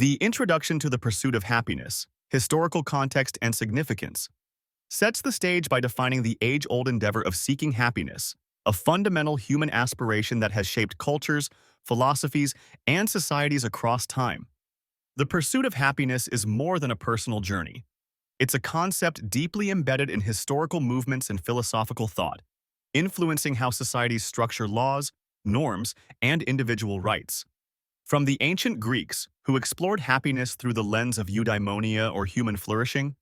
The introduction to the pursuit of happiness, historical context and significance, sets the stage by defining the age-old endeavor of seeking happiness, a fundamental human aspiration that has shaped cultures, philosophies, and societies across time. The pursuit of happiness is more than a personal journey. It's a concept deeply embedded in historical movements and philosophical thought, influencing how societies structure laws, norms, and individual rights. From the ancient Greeks, who explored happiness through the lens of eudaimonia or human flourishing,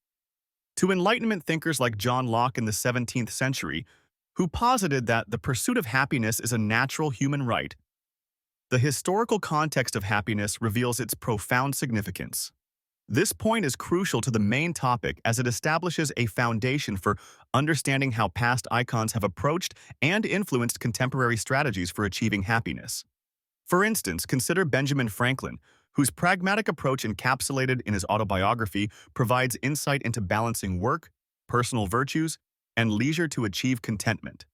to Enlightenment thinkers like John Locke in the 17th century, who posited that the pursuit of happiness is a natural human right, the historical context of happiness reveals its profound significance. This point is crucial to the main topic as it establishes a foundation for understanding how past icons have approached and influenced contemporary strategies for achieving happiness. For instance, consider Benjamin Franklin, whose pragmatic approach encapsulated in his autobiography provides insight into balancing work, personal virtues, and leisure to achieve contentment.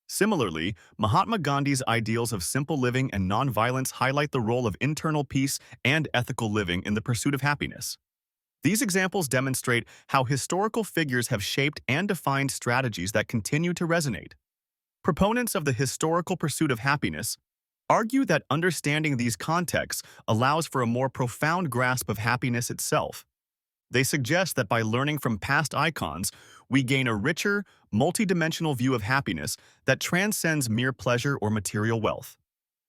Similarly, Mahatma Gandhi's ideals of simple living and nonviolence highlight the role of internal peace and ethical living in the pursuit of happiness. These examples demonstrate how historical figures have shaped and defined strategies that continue to resonate. Proponents of the historical pursuit of happiness argue that understanding these contexts allows for a more profound grasp of happiness itself. They suggest that by learning from past icons, we gain a richer, multidimensional view of happiness that transcends mere pleasure or material wealth.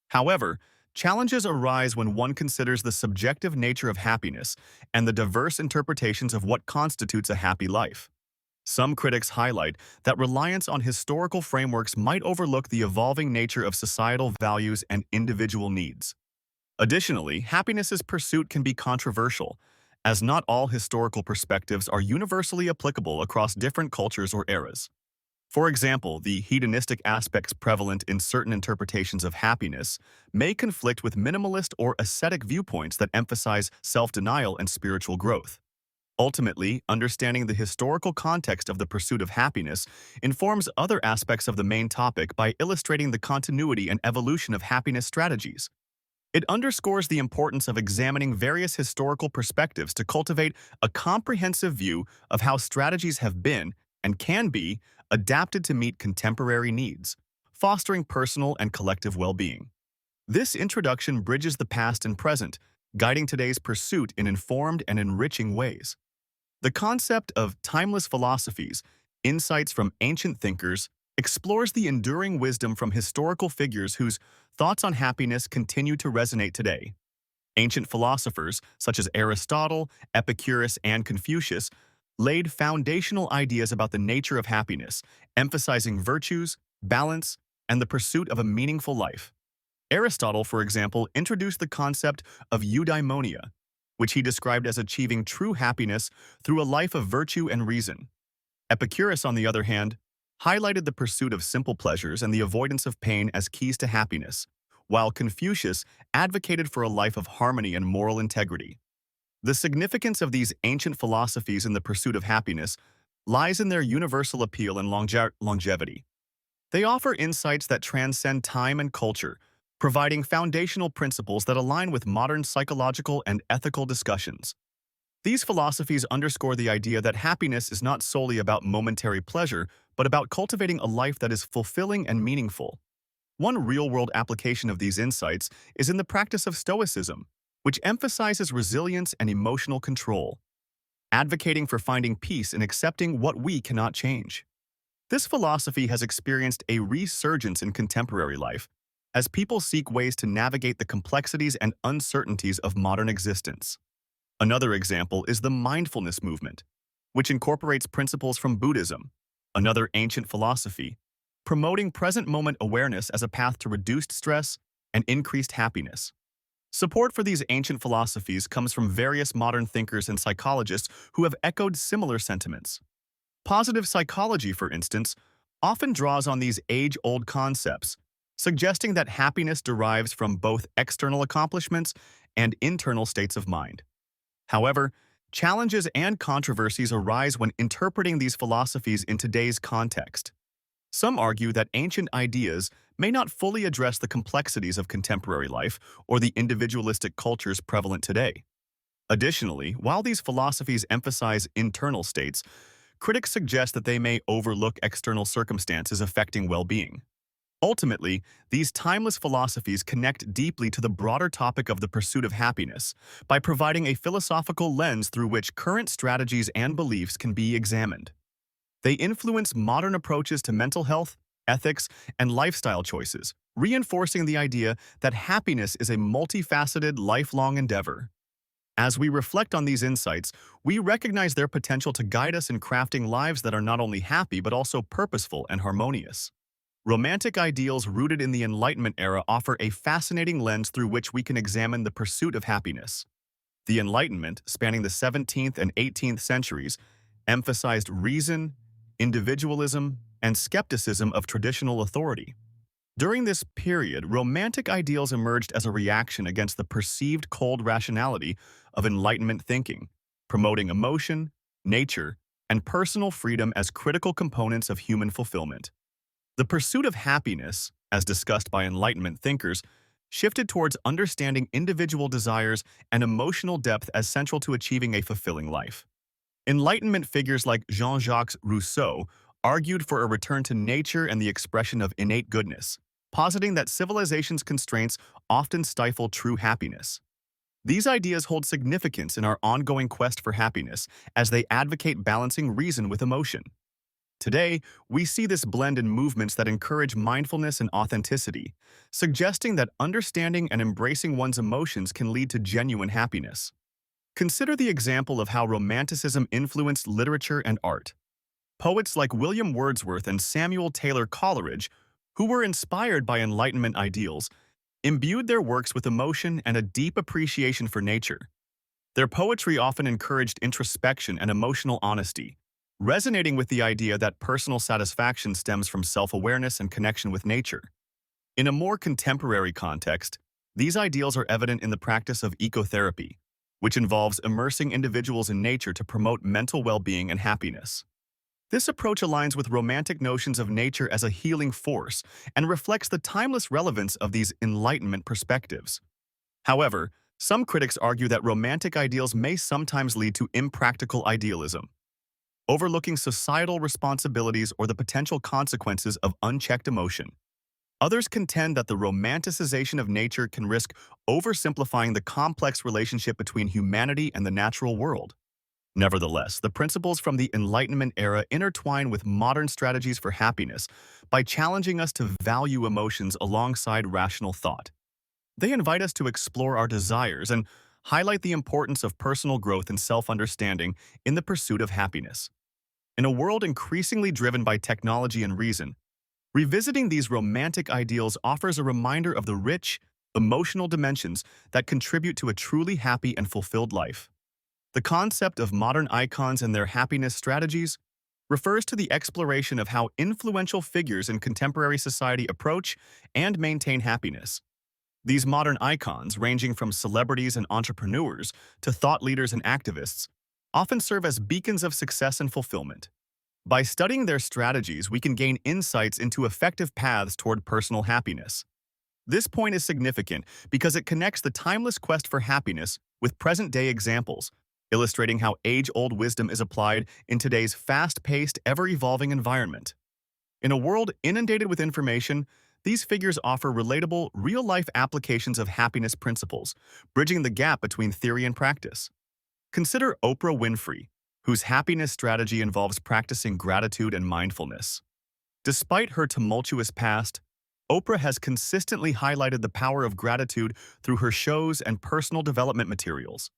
However, challenges arise when one considers the subjective nature of happiness and the diverse interpretations of what constitutes a happy life. Some critics highlight that reliance on historical frameworks might overlook the evolving nature of societal values and individual needs. Additionally, happiness's pursuit can be controversial, as not all historical perspectives are universally applicable across different cultures or eras. For example, the hedonistic aspects prevalent in certain interpretations of happiness may conflict with minimalist or ascetic viewpoints that emphasize self-denial and spiritual growth. Ultimately, understanding the historical context of the pursuit of happiness informs other aspects of the main topic by illustrating the continuity and evolution of happiness strategies. It underscores the importance of examining various historical perspectives to cultivate a comprehensive view of how strategies have been, and can be, adapted to meet contemporary needs, fostering personal and collective well-being. This introduction bridges the past and present, guiding today's pursuit in informed and enriching ways. The concept of timeless philosophies, insights from ancient thinkers, explores the enduring wisdom from historical figures whose thoughts on happiness continue to resonate today. Ancient philosophers, such as Aristotle, Epicurus, and Confucius, laid foundational ideas about the nature of happiness, emphasizing virtues, balance, and the pursuit of a meaningful life. Aristotle, for example, introduced the concept of eudaimonia, which he described as achieving true happiness through a life of virtue and reason. Epicurus, on the other hand, highlighted the pursuit of simple pleasures and the avoidance of pain as keys to happiness, while Confucius advocated for a life of harmony and moral integrity. The significance of these ancient philosophies in the pursuit of happiness lies in their universal appeal and longevity. They offer insights that transcend time and culture, providing foundational principles that align with modern psychological and ethical discussions. These philosophies underscore the idea that happiness is not solely about momentary pleasure, but about cultivating a life that is fulfilling and meaningful. One real-world application of these insights is in the practice of Stoicism, which emphasizes resilience and emotional control, advocating for finding peace in accepting what we cannot change. This philosophy has experienced a resurgence in contemporary life, as people seek ways to navigate the complexities and uncertainties of modern existence. Another example is the mindfulness movement, which incorporates principles from Buddhism, another ancient philosophy, promoting present-moment awareness as a path to reduced stress and increased happiness. Support for these ancient philosophies comes from various modern thinkers and psychologists who have echoed similar sentiments. Positive psychology, for instance, often draws on these age-old concepts, suggesting that happiness derives from both external accomplishments and internal states of mind. However, challenges and controversies arise when interpreting these philosophies in today's context. Some argue that ancient ideas may not fully address the complexities of contemporary life or the individualistic cultures prevalent today. Additionally, while these philosophies emphasize internal states, critics suggest that they may overlook external circumstances affecting well-being. Ultimately, these timeless philosophies connect deeply to the broader topic of the pursuit of happiness by providing a philosophical lens through which current strategies and beliefs can be examined. They influence modern approaches to mental health, ethics, and lifestyle choices, reinforcing the idea that happiness is a multifaceted, lifelong endeavor. As we reflect on these insights, we recognize their potential to guide us in crafting lives that are not only happy but also purposeful and harmonious. Romantic ideals rooted in the Enlightenment era offer a fascinating lens through which we can examine the pursuit of happiness. The Enlightenment, spanning the 17th and 18th centuries, emphasized reason, individualism, and skepticism of traditional authority. During this period, romantic ideals emerged as a reaction against the perceived cold rationality of Enlightenment thinking, promoting emotion, nature, and personal freedom as critical components of human fulfillment. The pursuit of happiness, as discussed by Enlightenment thinkers, shifted towards understanding individual desires and emotional depth as central to achieving a fulfilling life. Enlightenment figures like Jean-Jacques Rousseau argued for a return to nature and the expression of innate goodness, positing that civilization's constraints often stifle true happiness. These ideas hold significance in our ongoing quest for happiness as they advocate balancing reason with emotion. Today, we see this blend in movements that encourage mindfulness and authenticity, suggesting that understanding and embracing one's emotions can lead to genuine happiness. Consider the example of how Romanticism influenced literature and art. Poets like William Wordsworth and Samuel Taylor Coleridge, who were inspired by Enlightenment ideals, imbued their works with emotion and a deep appreciation for nature. Their poetry often encouraged introspection and emotional honesty, resonating with the idea that personal satisfaction stems from self-awareness and connection with nature. In a more contemporary context, these ideals are evident in the practice of ecotherapy, which involves immersing individuals in nature to promote mental well-being and happiness. This approach aligns with romantic notions of nature as a healing force and reflects the timeless relevance of these Enlightenment perspectives. However, some critics argue that romantic ideals may sometimes lead to impractical idealism, overlooking societal responsibilities or the potential consequences of unchecked emotion. Others contend that the romanticization of nature can risk oversimplifying the complex relationship between humanity and the natural world. Nevertheless, the principles from the Enlightenment era intertwine with modern strategies for happiness by challenging us to value emotions alongside rational thought. They invite us to explore our desires and highlight the importance of personal growth and self-understanding in the pursuit of happiness. In a world increasingly driven by technology and reason, revisiting these romantic ideals offers a reminder of the rich, emotional dimensions that contribute to a truly happy and fulfilled life. The concept of modern icons and their happiness strategies refers to the exploration of how influential figures in contemporary society approach and maintain happiness. These modern icons, ranging from celebrities and entrepreneurs to thought leaders and activists, often serve as beacons of success and fulfillment. By studying their strategies, we can gain insights into effective paths toward personal happiness. This point is significant because it connects the timeless quest for happiness with present-day examples, illustrating how age-old wisdom is applied in today's fast-paced, ever-evolving environment. In a world inundated with information, these figures offer relatable, real-life applications of happiness principles, bridging the gap between theory and practice. Consider Oprah Winfrey, whose happiness strategy involves practicing gratitude and mindfulness. Despite her tumultuous past, Oprah has consistently highlighted the power of gratitude through her shows and personal development materials.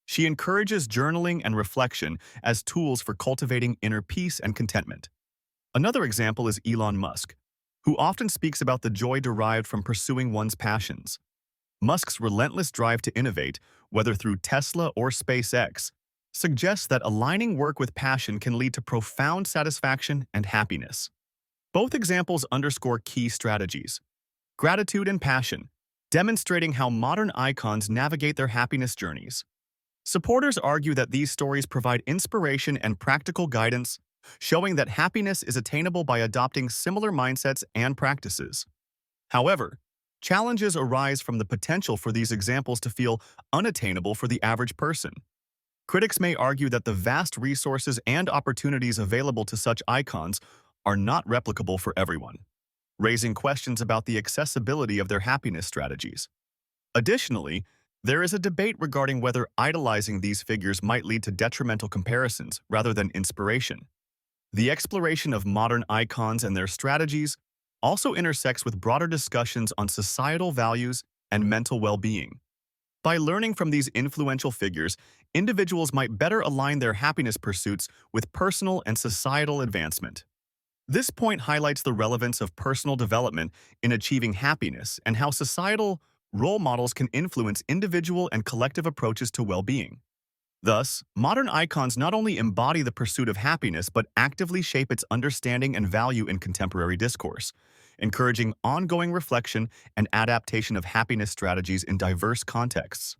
She encourages journaling and reflection as tools for cultivating inner peace and contentment. Another example is Elon Musk, who often speaks about the joy derived from pursuing one's passions. Musk's relentless drive to innovate, whether through Tesla or SpaceX, suggests that aligning work with passion can lead to profound satisfaction and happiness. Both examples underscore key strategies: gratitude and passion, demonstrating how modern icons navigate their happiness journeys. Supporters argue that these stories provide inspiration and practical guidance, showing that happiness is attainable by adopting similar mindsets and practices. However, Challenges arise from the potential for these examples to feel unattainable for the average person. Critics may argue that the vast resources and opportunities available to such icons are not replicable for everyone, raising questions about the accessibility of their happiness strategies. Additionally, there is a debate regarding whether idolizing these figures might lead to detrimental comparisons rather than inspiration. The exploration of modern icons and their strategies also intersects with broader discussions on societal values and mental well-being. By learning from these influential figures, individuals might better align their happiness pursuits with personal and societal advancement. This point highlights the relevance of personal development in achieving happiness and how societal role models can influence individual and collective approaches to well-being. Thus, modern icons not only embody the pursuit of happiness but actively shape its understanding and value in contemporary discourse, encouraging ongoing reflection and adaptation of happiness strategies in diverse contexts.